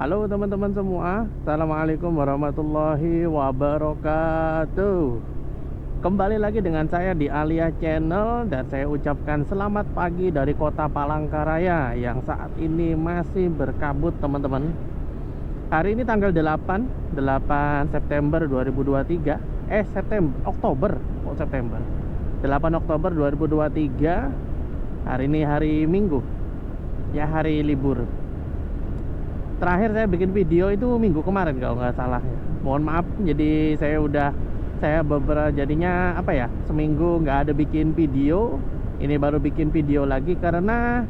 Halo teman-teman semua, Assalamualaikum warahmatullahi wabarakatuh. Kembali lagi dengan saya di Alia Channel. Dan saya ucapkan selamat pagi dari kota Palangkaraya yang saat ini masih berkabut teman-teman. Hari ini tanggal 8 September 2023. Oktober 8 Oktober 2023. Hari ini hari Minggu, ya, hari libur. Terakhir saya bikin video itu minggu kemarin kalau nggak salah ya. Mohon maaf, jadi saya beberapa jadinya seminggu nggak ada bikin video. Ini baru bikin video lagi karena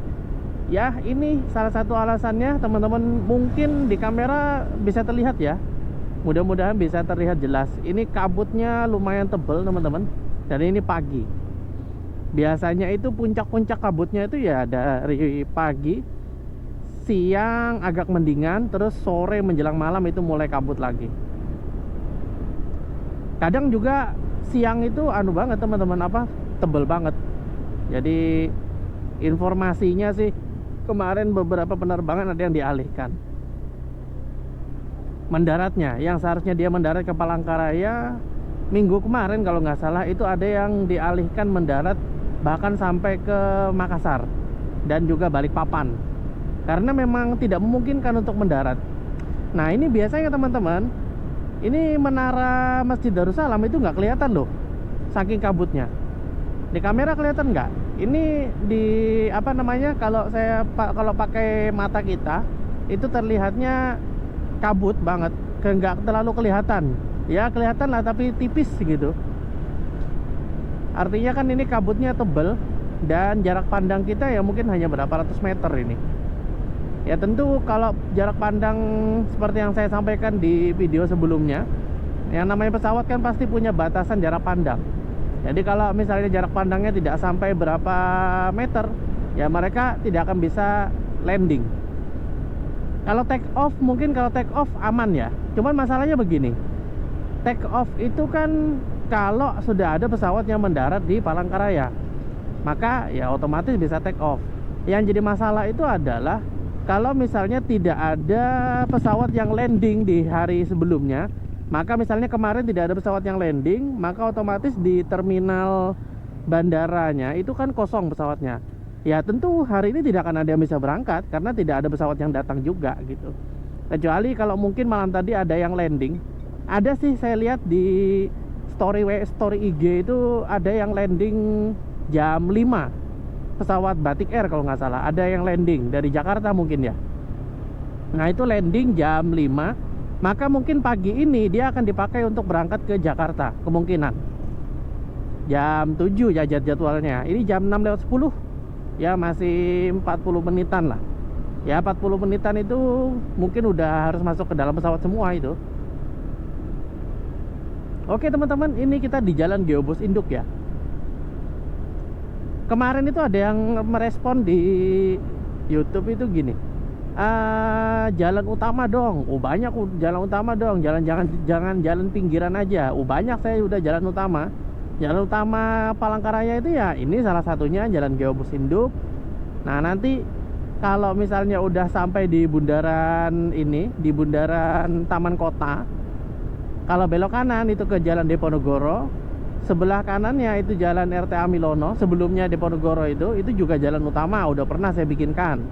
ya ini salah satu alasannya teman-teman. Mungkin di kamera bisa terlihat ya, mudah-mudahan bisa terlihat jelas. Ini kabutnya lumayan tebel teman-teman, dan ini pagi. Biasanya itu puncak-puncak kabutnya itu ya dari pagi, siang agak mendingan, terus sore menjelang malam itu mulai kabut lagi. Kadang juga siang itu banget teman-teman, tebel banget. Jadi informasinya sih kemarin beberapa penerbangan ada yang dialihkan mendaratnya. Yang seharusnya dia mendarat ke Palangkaraya minggu kemarin kalau nggak salah, itu ada yang dialihkan mendarat bahkan sampai ke Makassar dan juga Balikpapan, karena memang tidak memungkinkan untuk mendarat. Nah ini biasanya teman-teman, ini menara Masjid Darussalam itu nggak kelihatan loh, saking kabutnya. Di kamera kelihatan nggak? Ini di kalau pakai mata kita itu terlihatnya kabut banget, nggak terlalu kelihatan. Ya kelihatan lah tapi tipis gitu. Artinya kan ini kabutnya tebel, dan jarak pandang kita ya mungkin hanya berapa ratus meter ini. Ya tentu kalau jarak pandang seperti yang saya sampaikan di video sebelumnya, yang namanya pesawat kan pasti punya batasan jarak pandang. Jadi kalau misalnya jarak pandangnya tidak sampai berapa meter, ya mereka tidak akan bisa landing. Kalau take off, mungkin kalau take off aman ya. Cuman masalahnya begini, take off itu kan kalau sudah ada pesawat yang mendarat di Palangkaraya, maka ya otomatis bisa take off. Yang jadi masalah itu adalah kalau misalnya tidak ada pesawat yang landing di hari sebelumnya, maka misalnya kemarin tidak ada pesawat yang landing, maka otomatis di terminal bandaranya itu kan kosong pesawatnya. Ya tentu hari ini tidak akan ada yang bisa berangkat karena tidak ada pesawat yang datang juga gitu. Kecuali kalau mungkin malam tadi ada yang landing. Ada sih, saya lihat di story IG itu ada yang landing jam 5. Pesawat Batik Air kalau nggak salah, ada yang landing dari Jakarta mungkin ya. Nah itu landing jam 5, maka mungkin pagi ini dia akan dipakai untuk berangkat ke Jakarta, kemungkinan jam 7 ya jadwalnya. Ini jam 6:10, ya masih 40 menitan lah. Ya 40 menitan itu mungkin udah harus masuk ke dalam pesawat semua itu. Oke teman-teman, ini kita di Jalan Geobus Induk ya. Kemarin itu ada yang merespon di YouTube itu gini, jalan utama dong. Banyak jalan utama dong, jangan jalan pinggiran aja. Banyak, saya udah jalan utama. Jalan utama Palangkaraya itu ya ini salah satunya, Jalan Geobus Induk. Nah nanti kalau misalnya udah sampai di bundaran ini, di bundaran Taman Kota, kalau belok kanan itu ke Jalan Diponegoro. Sebelah kanannya itu Jalan RTA Milono. Sebelumnya Diponegoro itu juga jalan utama, udah pernah saya bikinkan.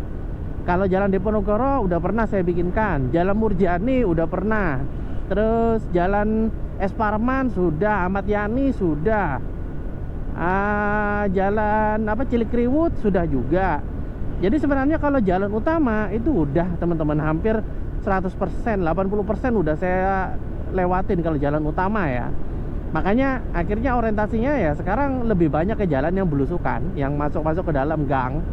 Kalau Jalan Diponegoro udah pernah saya bikinkan. Jalan Murjani udah pernah. Terus Jalan Es Parman sudah, Ahmad Yani sudah. Jalan Cilikriwut sudah juga. Jadi sebenarnya kalau jalan utama itu udah teman-teman hampir 100%, 80% udah saya lewatin kalau jalan utama ya. Makanya akhirnya orientasinya ya sekarang lebih banyak ke jalan yang belusukan, yang masuk-masuk ke dalam gang.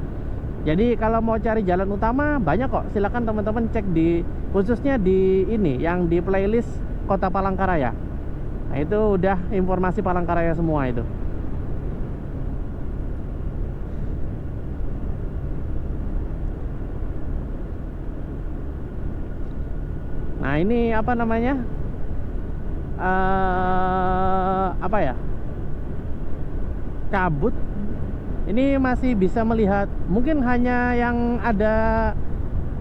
Jadi kalau mau cari jalan utama banyak kok, silakan teman-teman cek di, khususnya di ini yang di playlist Kota Palangkaraya. Nah itu udah informasi Palangkaraya semua itu. Nah ini kabut. Ini masih bisa melihat, mungkin hanya yang ada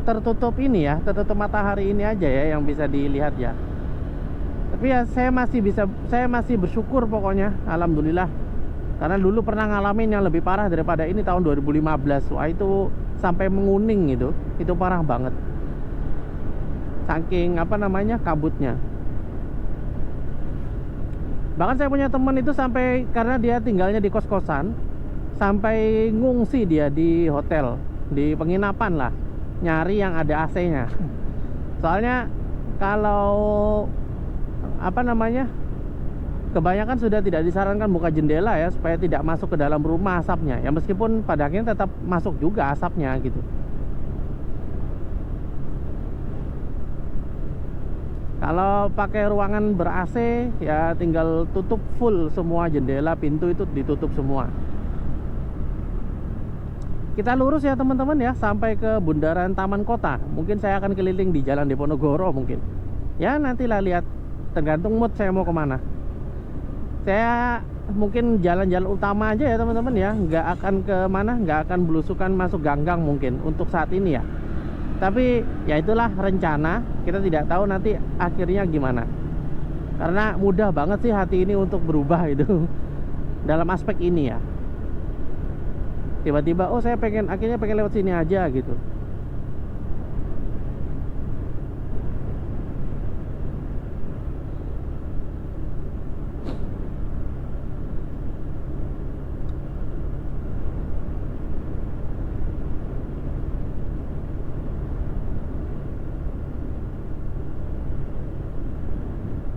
tertutup ini ya, tertutup matahari ini aja ya yang bisa dilihat ya. Tapi ya saya masih bersyukur pokoknya, alhamdulillah. Karena dulu pernah ngalamin yang lebih parah daripada ini tahun 2015. Wah, itu sampai menguning itu parah banget. Saking apa namanya, kabutnya. Bahkan saya punya teman itu sampai, karena dia tinggalnya di kos-kosan, sampai ngungsi dia di hotel, di penginapan lah, nyari yang ada AC-nya. Soalnya kalau apa namanya, kebanyakan sudah tidak disarankan buka jendela ya, supaya tidak masuk ke dalam rumah asapnya. Ya meskipun pada akhirnya tetap masuk juga asapnya gitu. Kalau pakai ruangan ber-AC ya tinggal tutup full semua jendela, pintu itu ditutup semua. Kita lurus ya teman-teman ya, sampai ke bundaran Taman Kota. Mungkin saya akan keliling di Jalan Diponegoro mungkin. Ya nantilah lihat, tergantung mood saya mau kemana. Saya mungkin jalan-jalan utama aja ya teman-teman ya, nggak akan ke mana, nggak akan belusukan masuk ganggang mungkin untuk saat ini ya. Tapi ya itulah rencana, kita tidak tahu nanti akhirnya gimana. Karena mudah banget sih hati ini untuk berubah itu dalam aspek ini ya. Tiba-tiba oh saya akhirnya pengen lewat sini aja gitu.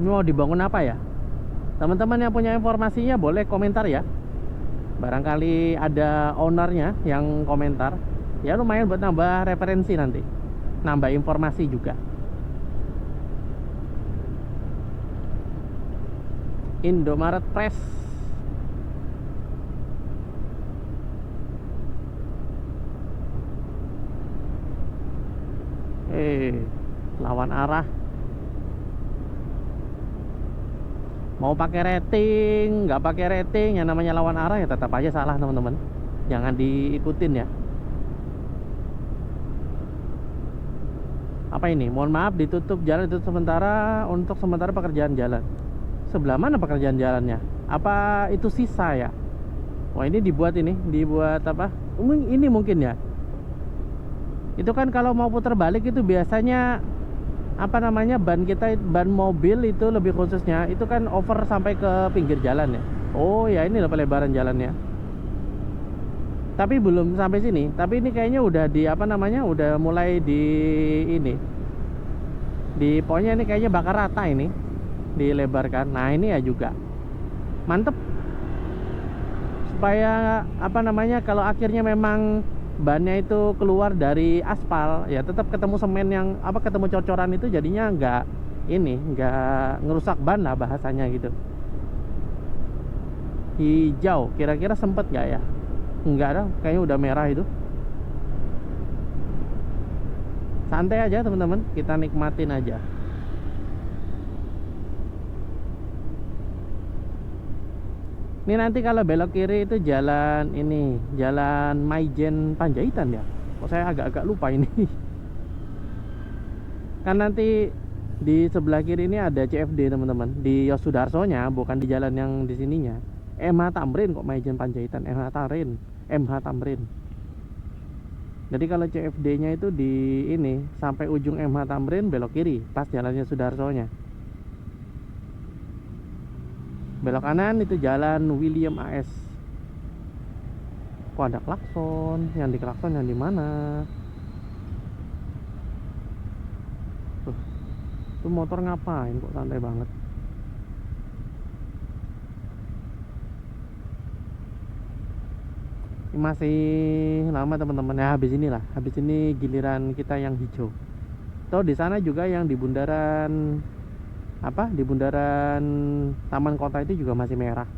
Ini mau dibangun apa ya? Teman-teman yang punya informasinya boleh komentar ya. Barangkali ada ownernya yang komentar. Ya lumayan buat nambah referensi nanti, nambah informasi juga. Indomaret Press. Lawan arah. Mau pakai rating, nggak pakai rating, yang namanya lawan arah ya tetap aja salah teman-teman. Jangan diikutin ya. Apa ini? Mohon maaf, ditutup jalan, ditutup sementara untuk sementara pekerjaan jalan. Sebelah mana pekerjaan jalannya? Apa itu sisa ya? Wah ini dibuat apa? Ini mungkin ya. Itu kan kalau mau putar balik itu biasanya apa namanya, ban mobil itu lebih khususnya itu kan over sampai ke pinggir jalan ya. Oh ya, ini loh pelebaran jalannya. Tapi belum sampai sini. Tapi ini kayaknya udah apa namanya, udah mulai pokoknya ini kayaknya bakar rata ini, dilebarkan. Nah ini ya juga mantep, supaya apa namanya, kalau akhirnya memang bannya itu keluar dari aspal ya tetap ketemu semen yang ketemu cocoran itu, jadinya nggak ngerusak ban lah bahasanya gitu. Hijau kira-kira sempet nggak ya? Nggak ada, kayaknya udah merah itu. Santai aja teman-teman, kita nikmatin aja. Ini nanti kalau belok kiri itu jalan Maijen Panjaitan ya. Kok saya agak-agak lupa ini. Kan nanti di sebelah kiri ini ada CFD teman-teman. Di Yosudarsonya, bukan di jalan yang di sininya. MH Tamrin kok Maijen Panjaitan, MH Tamrin. Jadi kalau CFD-nya itu di sampai ujung MH Tamrin belok kiri, pas jalannya Sudarsonya. Belok kanan itu jalan William AS. Kok ada klakson? Yang di klakson yang di mana? Tuh, itu motor ngapain kok santai banget? Ini masih lama teman-teman ya. Habis ini giliran kita yang hijau. Tuh di sana juga yang di bundaran di bundaran Taman Kota itu juga masih merah.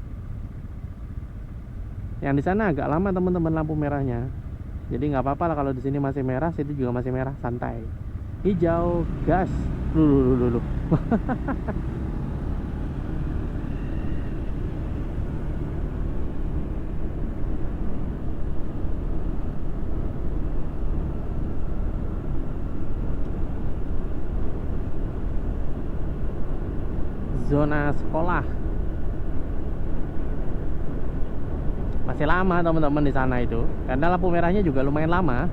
Yang di sana agak lama teman-teman lampu merahnya. Jadi nggak apa-apa lah kalau di sini masih merah, situ juga masih merah, santai. Hijau, gas. Dulu. zona sekolah. Masih lama teman-teman di sana itu, karena lampu merahnya juga lumayan lama.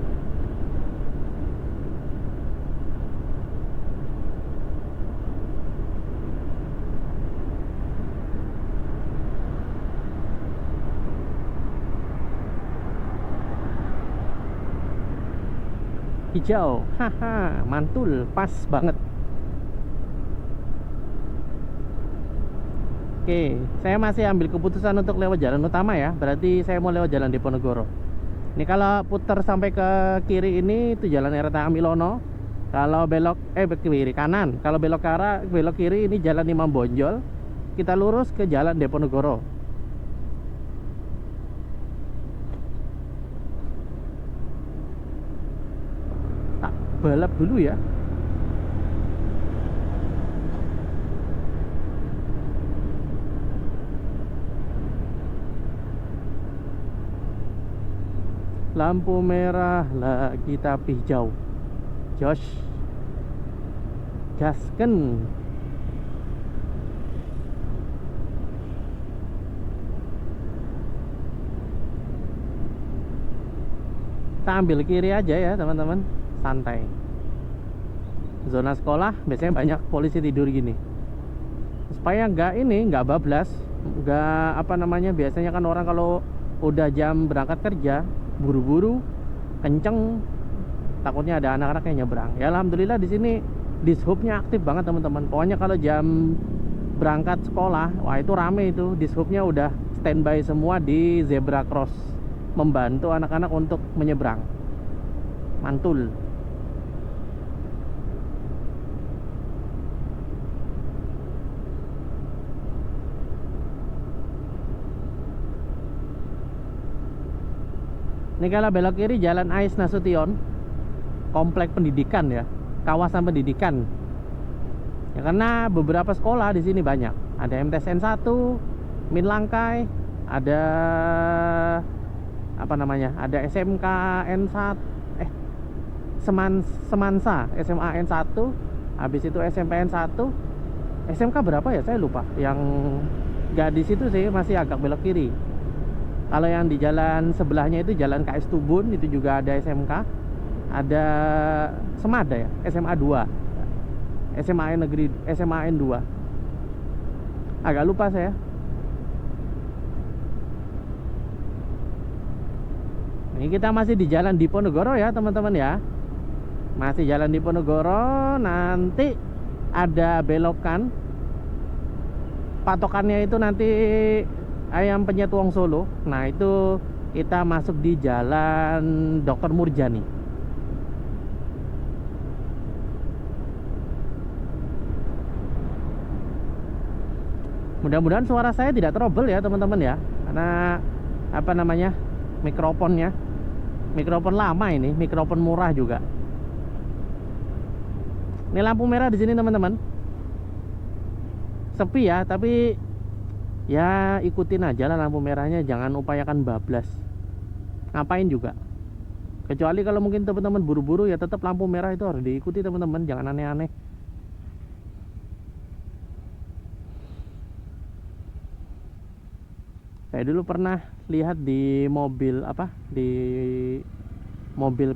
Hijau, haha, mantul, pas banget. Oke, saya masih ambil keputusan untuk lewat jalan utama ya. Berarti saya mau lewat jalan Diponegoro. Ini kalau putar sampai ke kiri ini itu jalan RT Amilono. Kalau belok kiri kanan. Kalau belok kiri ini jalan Imam Bonjol. Kita lurus ke jalan Diponegoro. Tak balap dulu ya. Lampu merah lagi tapi hijau. Josh, gasken. Kita ambil kiri aja ya teman-teman, santai. Zona sekolah biasanya banyak polisi tidur gini, supaya nggak bablas, biasanya kan orang kalau udah jam berangkat kerja buru-buru kenceng, takutnya ada anak-anak yang nyebrang. Ya alhamdulillah di sini dishubnya aktif banget teman-teman. Pokoknya kalau jam berangkat sekolah, wah itu rame itu, dishubnya udah standby semua di zebra cross, membantu anak-anak untuk menyeberang. Mantul. Ini kalau belok kiri jalan Ais Nasution, komplek pendidikan ya, kawasan pendidikan. Ya karena beberapa sekolah di sini banyak. Ada MTSN 1, Min Langkai, ada Ada SMK N1, Semansa, SMA N1, habis itu SMP N1, SMK berapa ya saya lupa. Yang nggak di situ sih, masih agak belok kiri. Kalau yang di jalan sebelahnya itu jalan KS Tubun, itu juga ada SMK, ada Semada ya, SMA 2, SMA Negeri, SMA N2. Agak lupa saya. Ini kita masih di jalan Diponegoro ya teman-teman ya. Masih jalan Diponegoro, nanti ada belokan. Patokannya itu nanti Ayam Penyet Wong Solo. Nah itu kita masuk di jalan Dr. Murjani. Mudah-mudahan suara saya tidak trouble ya teman-teman ya, karena mikrofonnya, mikrofon lama ini, mikrofon murah juga. Ini lampu merah di sini teman-teman, sepi ya, tapi ya ikutin aja lah lampu merahnya, jangan upayakan bablas. Ngapain juga. Kecuali kalau mungkin teman-teman buru-buru, ya tetap lampu merah itu harus diikuti teman-teman, jangan aneh-aneh. Saya dulu pernah lihat di mobil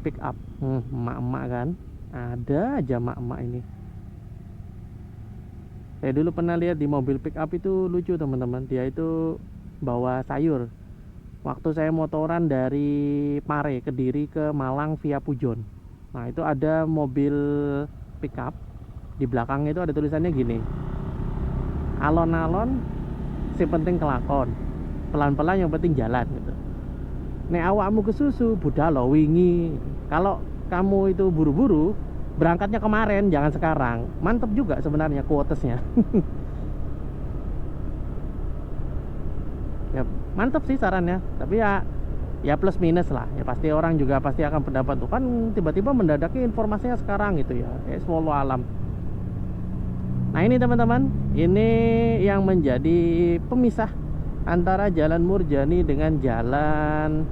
pick up, emak-emak kan, ada aja emak-emak ini. Saya dulu pernah lihat di mobil pick up itu lucu teman-teman, dia itu bawa sayur. Waktu saya motoran dari Pare, Kediri ke Malang via Pujon. Nah itu ada mobil pick up, di belakangnya itu ada tulisannya gini, alon-alon si penting kelakon, pelan-pelan yang penting jalan gitu. Nek awakmu kesusu budal wingi, kalau kamu itu buru-buru, berangkatnya kemarin jangan sekarang. Mantep juga sebenarnya quotesnya. Ya mantep sih sarannya, tapi ya plus minus lah ya, pasti orang juga pasti akan pendapat tuh kan tiba-tiba mendadaki informasinya sekarang gitu ya, wallahu alam. Nah ini teman-teman, ini yang menjadi pemisah antara jalan Murjani dengan jalan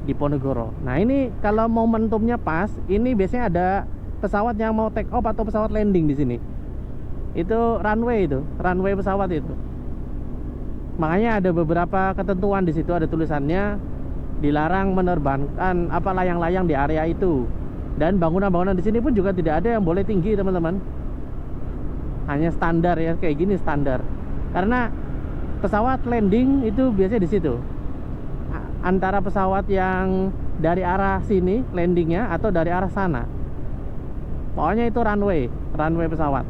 Diponegoro. Nah ini kalau momentumnya pas, ini biasanya ada pesawat yang mau take off atau pesawat landing di sini. Itu runway pesawat itu. Makanya ada beberapa ketentuan di situ, ada tulisannya dilarang menerbangkan layang-layang di area itu. Dan bangunan-bangunan di sini pun juga tidak ada yang boleh tinggi, teman-teman. Hanya standar ya, kayak gini standar. Karena pesawat landing itu biasanya di situ. Antara pesawat yang dari arah sini landingnya atau dari arah sana. Pokoknya itu runway pesawat.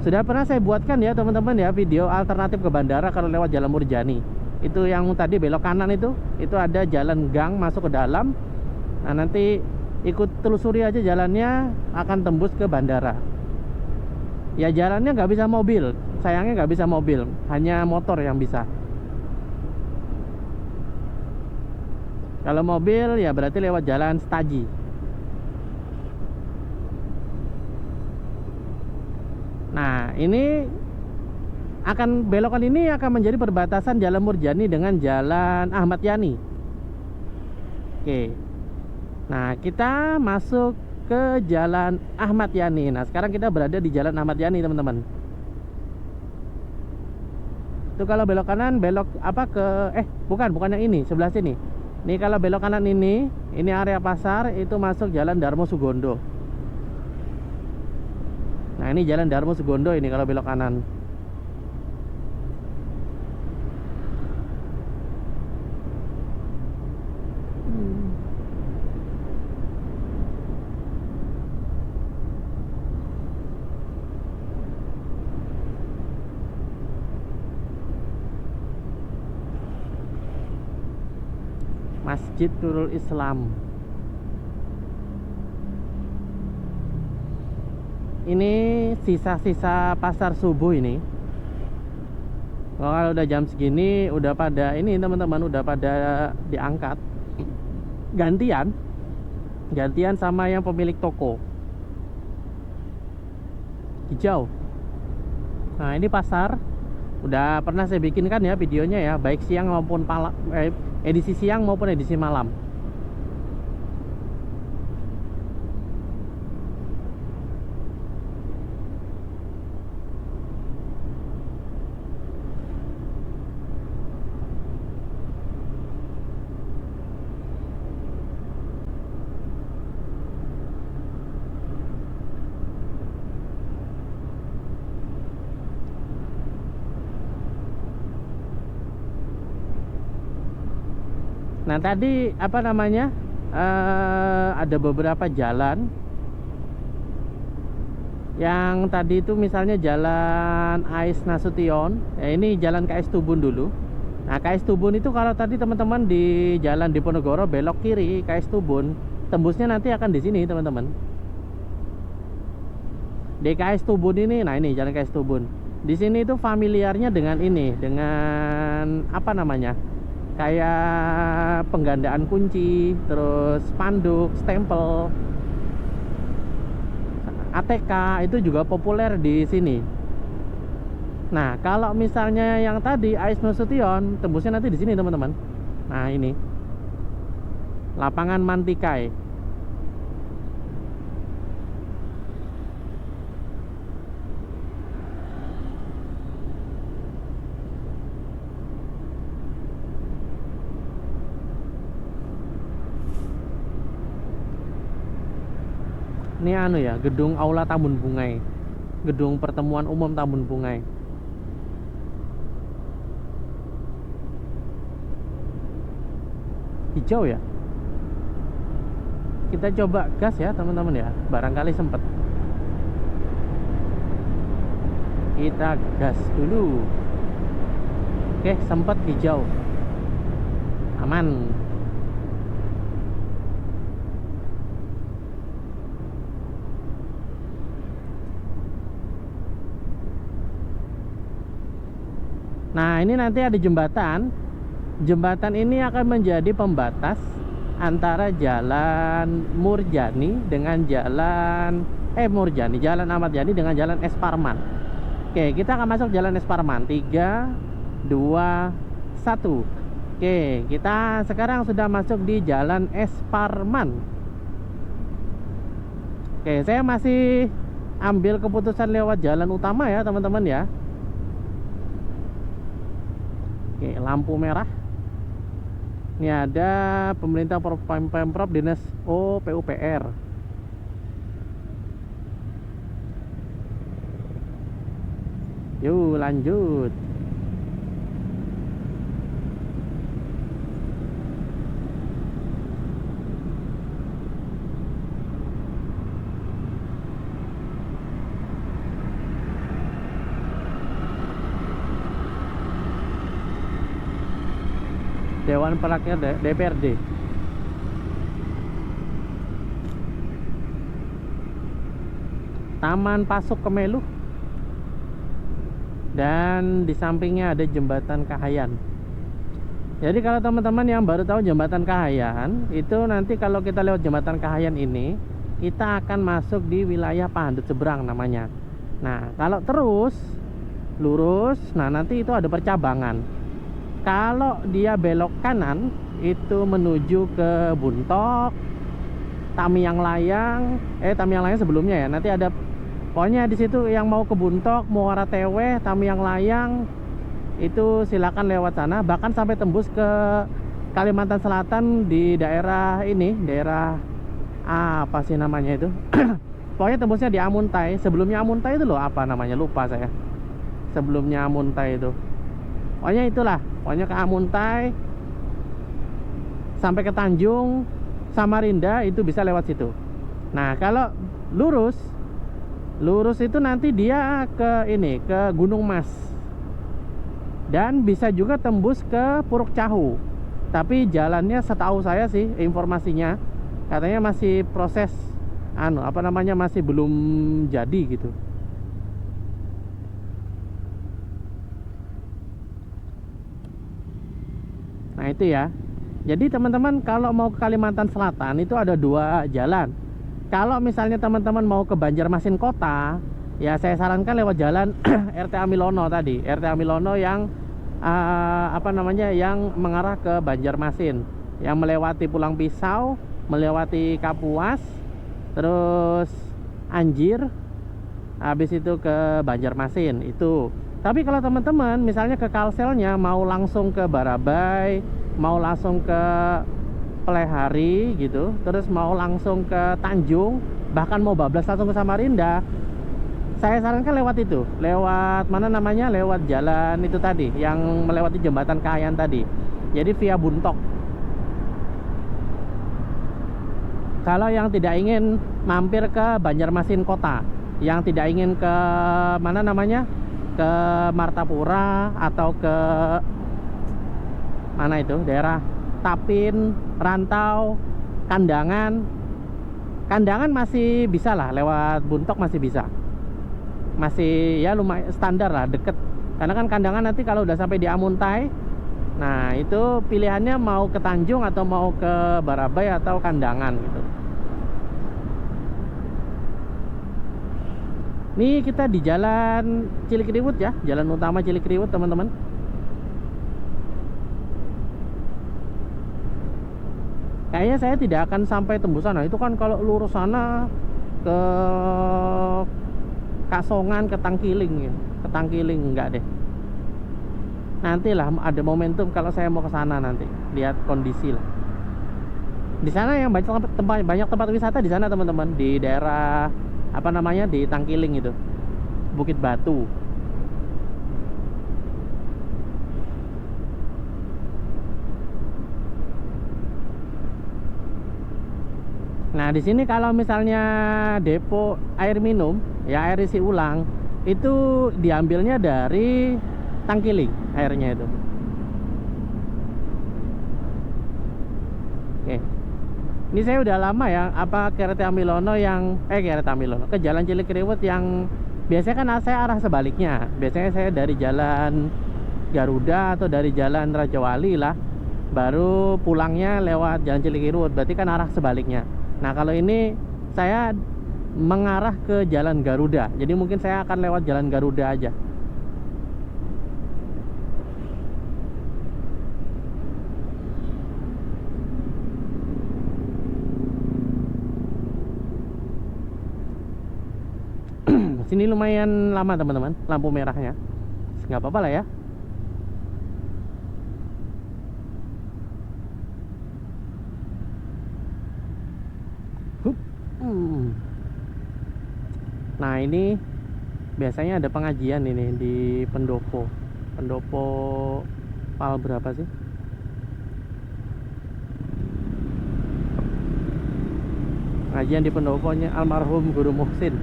Sudah pernah saya buatkan ya teman-teman ya video alternatif ke bandara kalau lewat Jalan Murjani. Itu yang tadi belok kanan itu ada jalan gang masuk ke dalam. Nah nanti ikut telusuri aja jalannya, akan tembus ke bandara. Ya jalannya nggak bisa mobil, sayangnya nggak bisa mobil, hanya motor yang bisa. Kalau mobil ya berarti lewat jalan Setaji. Nah ini belokan ini akan menjadi perbatasan Jalan Murjani dengan Jalan Ahmad Yani. Oke. Nah kita masuk ke Jalan Ahmad Yani. Nah sekarang kita berada di Jalan Ahmad Yani, teman-teman. Itu kalau belok kanan belok bukan yang ini, sebelah sini. Ini kalau belok kanan ini area pasar, itu masuk Jalan Darmo Sugondo. Nah ini Jalan Darmo Sugondo ini kalau belok kanan. Masjid Nurul Islam. Ini sisa-sisa pasar subuh ini. Kalau udah jam segini udah pada ini teman-teman, udah pada diangkat. Gantian sama yang pemilik toko. Hijau. Nah ini pasar. Udah pernah saya bikinkan ya videonya ya, baik siang maupun edisi siang maupun edisi malam. Nah tadi ada beberapa jalan. Yang tadi itu misalnya Jalan Ais Nasution ya, ini Jalan KS Tubun dulu. Nah KS Tubun itu kalau tadi teman-teman di Jalan Diponegoro belok kiri KS Tubun, tembusnya nanti akan di sini teman-teman. Di KS Tubun ini, nah ini Jalan KS Tubun. Di sini itu familiarnya dengan kayak penggandaan kunci, terus spanduk, stempel, ATK itu juga populer di sini. Nah, kalau misalnya yang tadi Ais Nasution, tembusnya nanti di sini, teman-teman. Nah, ini Lapangan Mantikai. Ini Gedung Aula Tambun Bungai, Gedung Pertemuan Umum Tambun Bungai. Hijau ya. Kita coba gas ya teman-teman ya, barangkali sempet. Kita gas dulu. Oke, sempet hijau. Aman. Nah ini nanti ada jembatan. Jembatan ini akan menjadi pembatas antara Jalan Murjani dengan Jalan Jalan Ahmad Yani dengan Jalan Es Parman. Oke, kita akan masuk Jalan Es Parman. 3, 2, 1. Oke, kita sekarang sudah masuk di Jalan Es Parman. Oke, saya masih ambil keputusan lewat jalan utama ya teman-teman ya. Oke, lampu merah. Ini ada pemerintah Pemprov Dinas PUPR. Yuk lanjut. Dewan Perwakilan DPRD. Taman Pasuk Kemelu. Dan di sampingnya ada Jembatan Kahayan. Jadi kalau teman-teman yang baru tahu Jembatan Kahayan, itu nanti kalau kita lewat Jembatan Kahayan ini, kita akan masuk di wilayah Pahandut Seberang namanya. Nah, kalau terus lurus, nah nanti itu ada percabangan. Kalau dia belok kanan itu menuju ke Buntok, Tamiang Layang, Tamiang Layang sebelumnya ya. Nanti ada pokoknya di situ yang mau ke Buntok, Muara Tewe, Tamiang Layang itu silakan lewat sana, bahkan sampai tembus ke Kalimantan Selatan di daerah ini, daerah apa sih namanya itu? Pokoknya tembusnya di Amuntai. Sebelumnya Amuntai itu loh, apa namanya, lupa saya. Sebelumnya Amuntai itu. Pokoknya itulah, pokoknya ke Amuntai sampai ke Tanjung Samarinda itu bisa lewat situ. Nah, kalau lurus itu nanti dia ke ini, ke Gunung Mas. Dan bisa juga tembus ke Puruk Cahu. Tapi jalannya setahu saya sih informasinya katanya masih proses masih belum jadi gitu. Nah itu ya. Jadi teman-teman kalau mau ke Kalimantan Selatan itu ada 2 jalan. Kalau misalnya teman-teman mau ke Banjarmasin Kota, ya saya sarankan lewat jalan RT Amilono tadi. RT Amilono yang yang mengarah ke Banjarmasin, yang melewati Pulang Pisau, melewati Kapuas, terus Anjir, habis itu ke Banjarmasin itu. Tapi kalau teman-teman misalnya ke Kalselnya mau langsung ke Barabai, mau langsung ke Plehari gitu, terus mau langsung ke Tanjung, bahkan mau bablas langsung ke Samarinda, saya sarankan lewat itu, lewat mana namanya, lewat jalan itu tadi yang melewati Jembatan Kahayan tadi. Jadi via Buntok. Kalau yang tidak ingin mampir ke Banjarmasin Kota, yang tidak ingin ke mana namanya, ke Martapura atau ke mana itu, daerah Tapin, Rantau, Kandangan masih bisa lah, lewat Buntok masih bisa, masih ya lumayan standar lah, deket. Karena kan Kandangan nanti kalau udah sampai di Amuntai, nah itu pilihannya mau ke Tanjung atau mau ke Barabai atau Kandangan gitu. Ini kita di jalan Cilikriwut ya, jalan utama Cilikriwut teman-teman. Kayaknya saya tidak akan sampai tembus sana. Itu kan kalau lurus sana ke Kasongan, ke Tangkiling ya. Ke Tangkiling enggak deh. Nantilah ada momentum kalau saya mau ke sana nanti. Lihat kondisi lah. Di sana yang banyak tempat wisata di sana teman-teman, di daerah di Tangkiling itu, Bukit Batu. Nah di sini kalau misalnya depo air minum ya, air isi ulang itu diambilnya dari Tangkiling airnya itu. Oke. Ini saya udah lama ya ke RT Amilono ke jalan Cilikriwut yang biasanya kan saya arah sebaliknya. Biasanya saya dari jalan Garuda atau dari jalan Raja Wali lah, baru pulangnya lewat jalan Cilikriwut, berarti kan arah sebaliknya. Nah kalau ini saya mengarah ke jalan Garuda, jadi mungkin saya akan lewat jalan Garuda aja. Sini lumayan lama teman-teman lampu merahnya. Nggak apa-apa lah ya. Hup. Nah ini biasanya ada pengajian ini di pendopo. Pendopo pal berapa sih? Pengajian di pendoponya almarhum Guru Muhsin.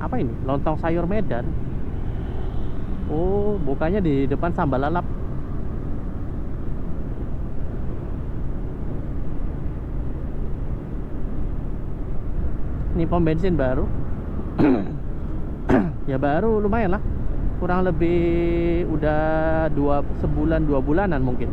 Apa ini? Lontong sayur Medan. Oh, bukannya di depan sambal lalap. Ini pom bensin baru. Ya baru lumayan lah. Kurang lebih udah sebulan 2 bulanan mungkin.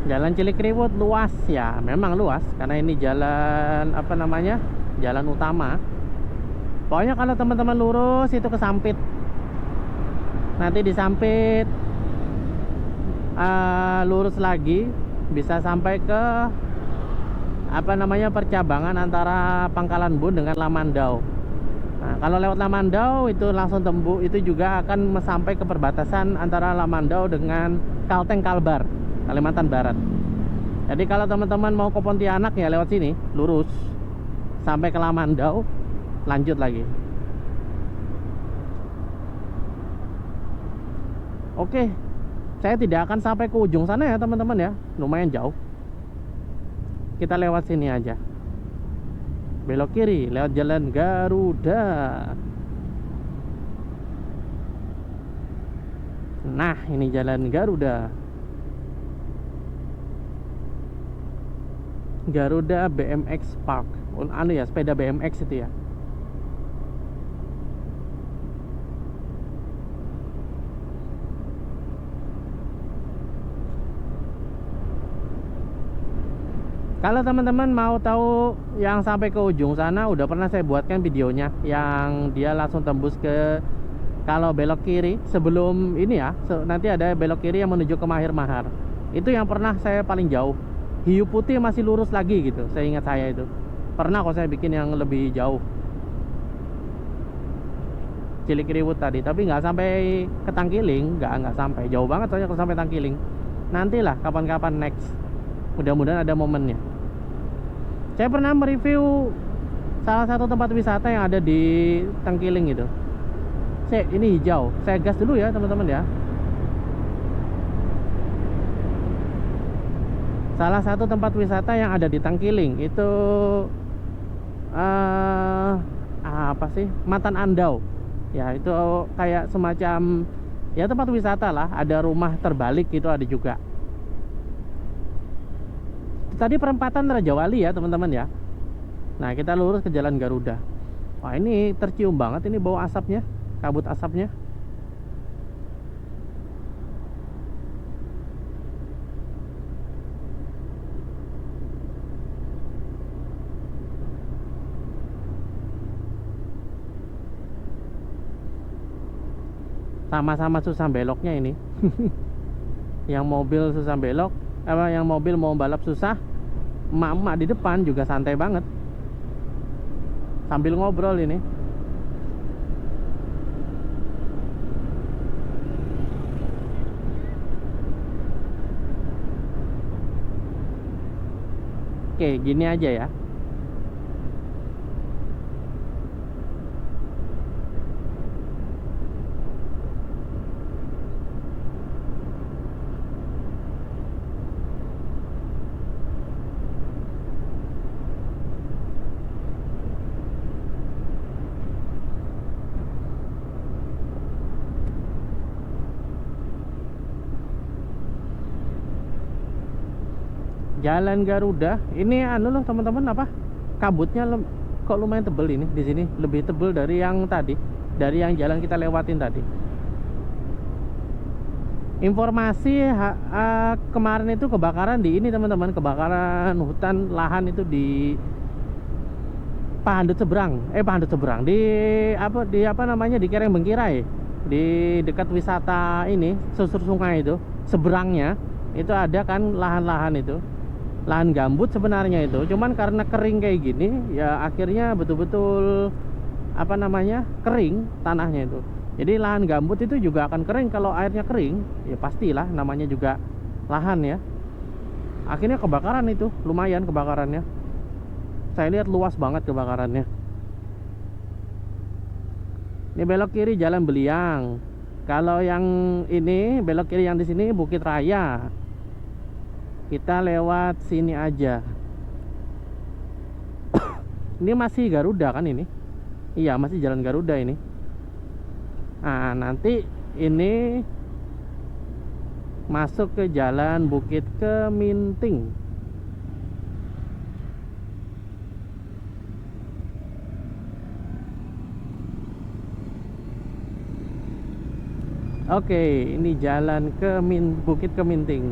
Jalan Cilikriwut luas ya, memang luas karena ini jalan apa namanya, jalan utama. Pokoknya kalau teman-teman lurus itu ke Sampit, nanti di Sampit lurus lagi bisa sampai ke apa namanya, percabangan antara Pangkalan Bun dengan Lamandau. Nah kalau lewat Lamandau itu langsung tembus, itu juga akan sampai ke perbatasan antara Lamandau dengan Kalteng Kalbar, Kalimantan Barat. Jadi kalau teman-teman mau ke Pontianak ya lewat sini, lurus sampai ke Lamandau, lanjut lagi. Oke, saya tidak akan sampai ke ujung sana ya teman-teman ya, lumayan jauh. Kita lewat sini aja, belok kiri lewat Jalan Garuda. Nah ini Jalan Garuda. Garuda BMX Park. Anu ya, sepeda BMX itu ya. Kalau teman-teman mau tahu yang sampai ke ujung sana, udah pernah saya buatkan videonya yang dia langsung tembus ke, kalau belok kiri sebelum ini ya, nanti ada belok kiri yang menuju ke Mahir Mahar. Itu yang pernah saya paling jauh. Hiu putih masih lurus lagi gitu, saya ingat saya itu pernah kok saya bikin yang lebih jauh, Cilikriwut tadi, tapi nggak sampai ke Tangkiling, nggak sampai jauh banget soalnya kalau sampai Tangkiling. Nantilah kapan-kapan next, mudah-mudahan ada momennya. Saya pernah mereview salah satu tempat wisata yang ada di Tangkiling itu. Ini hijau, saya gas dulu ya teman-teman ya. Salah satu tempat wisata yang ada di Tangkiling itu apa sih, Matan Andau ya, itu kayak semacam ya tempat wisata lah, ada rumah terbalik gitu ada juga. Tadi perempatan Raja Wali ya teman-teman ya. Nah kita lurus ke Jalan Garuda. Wah ini tercium banget ini bau asapnya, kabut asapnya. Sama-sama susah beloknya ini. Yang mobil susah belok, yang mobil mau balap susah, emak-emak di depan juga santai banget sambil ngobrol ini. Oke gini aja ya. Jalan Garuda ini anu loh teman-teman, apa kabutnya kok lumayan tebel ini di sini, lebih tebel dari yang tadi, dari yang jalan kita lewatin tadi. Informasi kemarin itu kebakaran di ini teman-teman, kebakaran hutan lahan itu di Pahandut Seberang, Pahandut Seberang di apa namanya, di Kereng Bengkirai, di dekat wisata ini susur sungai itu seberangnya itu ada kan lahan-lahan itu, lahan gambut sebenarnya itu, cuman karena kering kayak gini ya akhirnya betul-betul apa namanya, kering tanahnya itu. Jadi lahan gambut itu juga akan kering kalau airnya kering, ya pastilah, namanya juga lahan ya. Akhirnya kebakaran itu, lumayan kebakarannya. Saya lihat luas banget kebakarannya. Ini belok kiri Jalan Beliang. Kalau yang ini belok kiri yang di sini Bukit Raya. Kita lewat sini aja. Ini masih Garuda kan ini? Iya, masih Jalan Garuda ini. Nah, nanti ini masuk ke Jalan Bukit Keminting. Oke, ini jalan ke Bukit Keminting.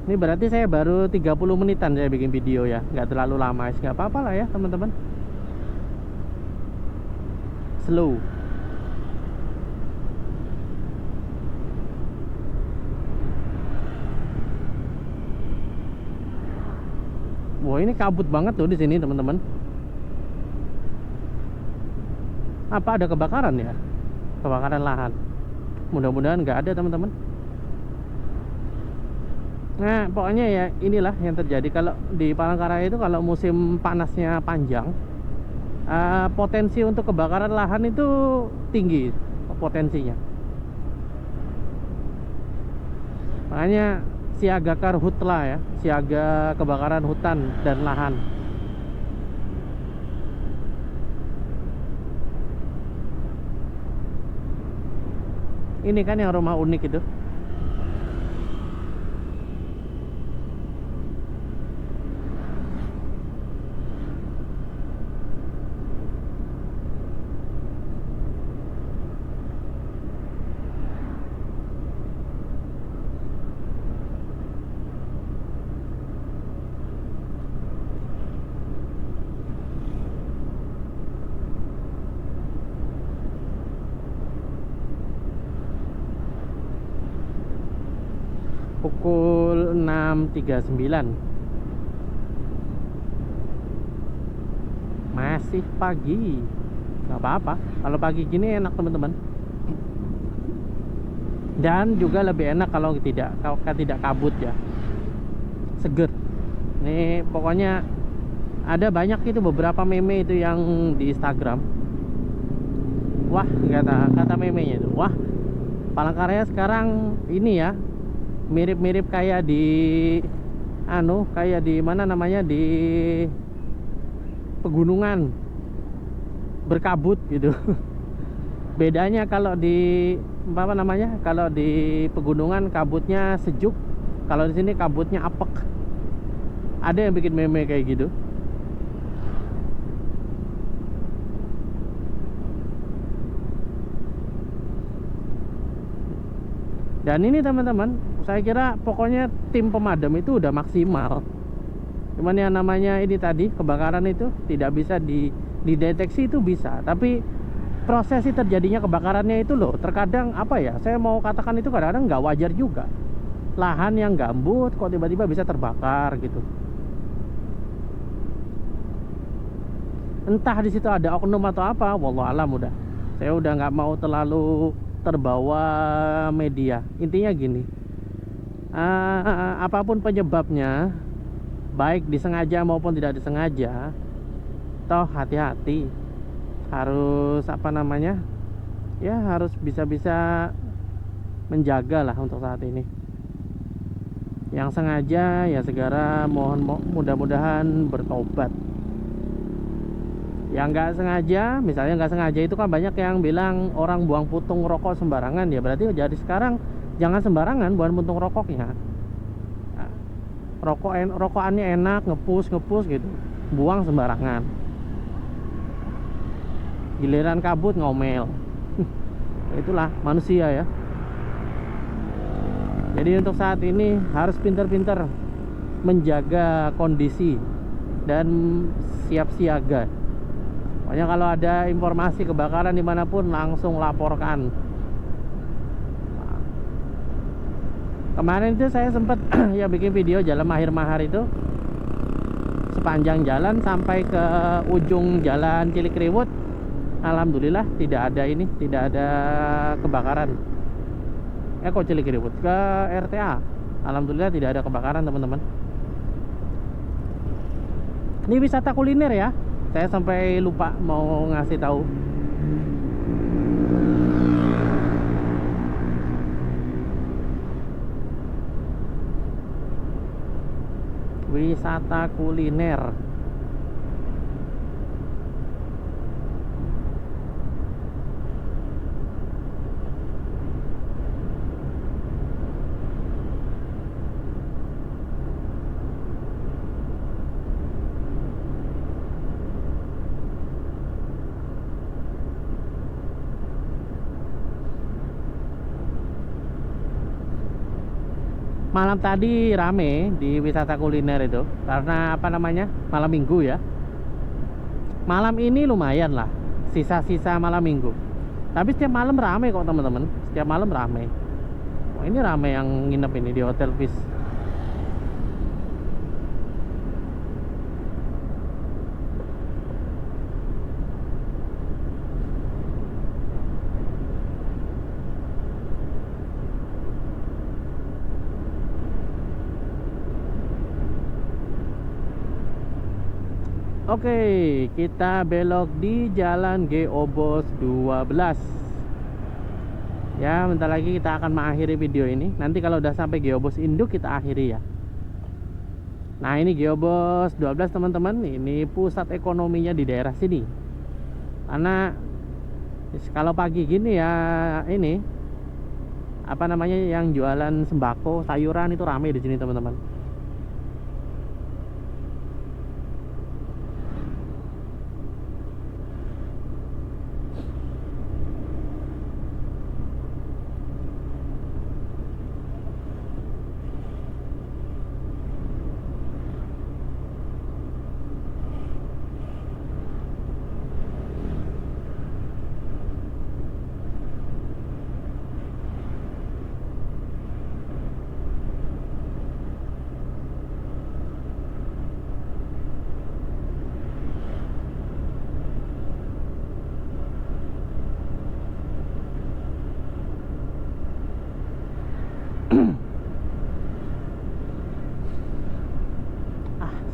Ini berarti saya baru 30 menitan saya bikin video ya, nggak terlalu lama, nggak apa-apa lah ya teman-teman. Slow. Wah, ini kabut banget tuh di sini teman-teman. Apa ada kebakaran ya? Kebakaran lahan. Mudah-mudahan nggak ada teman-teman. Nah, pokoknya ya inilah yang terjadi kalau di Palangkaraya itu, kalau musim panasnya panjang, potensi untuk kebakaran lahan itu tinggi potensinya. Makanya siaga karhutla ya, siaga kebakaran hutan dan lahan. Ini kan yang rumah unik itu. Pukul 6.39, masih pagi, nggak apa-apa. Kalau pagi gini enak teman-teman, dan juga lebih enak kalau tidak kabut ya, seger. Ini pokoknya ada banyak itu beberapa meme itu yang di Instagram. Wah, kata memenya itu, wah Palangkaraya sekarang ini ya, mirip-mirip kayak di kayak di mana namanya, di pegunungan berkabut gitu. Bedanya kalau di apa namanya, kalau di pegunungan kabutnya sejuk, kalau di sini kabutnya apek. Ada yang bikin meme kayak gitu. Dan ini teman-teman, saya kira pokoknya tim pemadam itu udah maksimal. Cuman yang namanya ini tadi, kebakaran itu tidak bisa dideteksi, itu bisa. Tapi prosesi terjadinya kebakarannya itu loh, terkadang apa ya, saya mau katakan itu kadang-kadang nggak wajar juga. Lahan yang gambut kok tiba-tiba bisa terbakar gitu. Entah di situ ada oknum atau apa, wallahu alam. Saya udah nggak mau terlalu terbawa media. Intinya gini, apapun penyebabnya, baik disengaja maupun tidak disengaja, toh hati-hati. Harus apa namanya ya, harus bisa-bisa menjaga lah untuk saat ini. Yang sengaja ya segera mudah-mudahan bertobat. Yang nggak sengaja, misalnya nggak sengaja itu kan banyak yang bilang orang buang puntung rokok sembarangan, ya berarti jadi sekarang jangan sembarangan buang puntung rokoknya. Rokokannya enak, ngepus gitu, buang sembarangan. giliran kabut ngomel. Itulah manusia ya. Jadi untuk saat ini harus pintar-pintar menjaga kondisi dan siap siaga. Pokoknya kalau ada informasi kebakaran dimanapun langsung laporkan. Kemarin itu saya sempat ya bikin video jalan Mahir Mahar itu, sepanjang jalan sampai ke ujung jalan Cilikriwut. Alhamdulillah tidak ada kebakaran. Kok Cilikriwut ke RTA. Alhamdulillah tidak ada kebakaran teman-teman. Ini wisata kuliner ya. Saya sampai lupa mau ngasih tahu. Wisata kuliner. Malam tadi rame di wisata kuliner itu karena apa namanya, malam minggu ya. Malam ini lumayan lah, sisa-sisa malam minggu. Tapi setiap malam rame kok teman-teman, setiap malam rame. Wah, ini rame yang nginep ini di Hotel Peace. Oke, kita belok di Jalan Geobos 12. Ya, bentar lagi kita akan mengakhiri video ini. Nanti kalau udah sampai Geobos Induk kita akhiri ya. Nah, ini Geobos 12 teman-teman. Ini pusat ekonominya di daerah sini. Karena kalau pagi gini ya, ini apa namanya, yang jualan sembako, sayuran itu rame di sini teman-teman.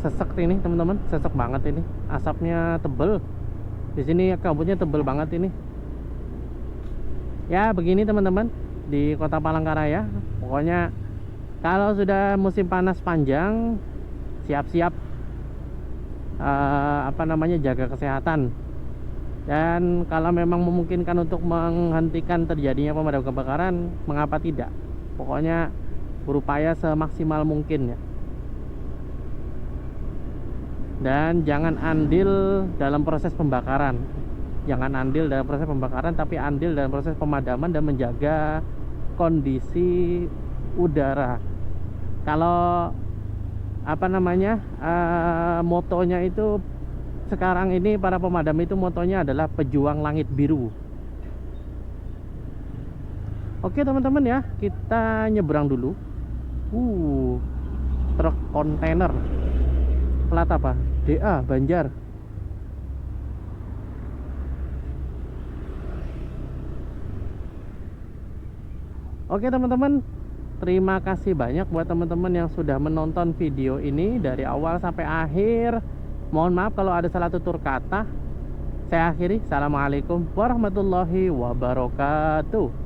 Sesek ini teman-teman, sesek banget ini. Asapnya tebel. Di sini kabutnya tebel banget ini. Ya begini teman-teman, di Kota Palangkaraya. Pokoknya kalau sudah musim panas panjang, siap-siap apa namanya, jaga kesehatan. Dan kalau memang memungkinkan untuk menghentikan terjadinya pemadam kebakaran, mengapa tidak? Pokoknya berupaya semaksimal mungkin ya. Dan jangan andil dalam proses pembakaran. Jangan andil dalam proses pembakaran, tapi andil dalam proses pemadaman dan menjaga kondisi udara. Kalau apa namanya, motonya itu sekarang ini para pemadam itu motonya adalah pejuang langit biru. Oke teman-teman ya, kita nyebrang dulu. Truk kontainer. Plat apa? DA Banjar. Oke teman-teman, terima kasih banyak buat teman-teman yang sudah menonton video ini dari awal sampai akhir. Mohon maaf kalau ada salah tutur kata. Saya akhiri. Assalamualaikum warahmatullahi wabarakatuh.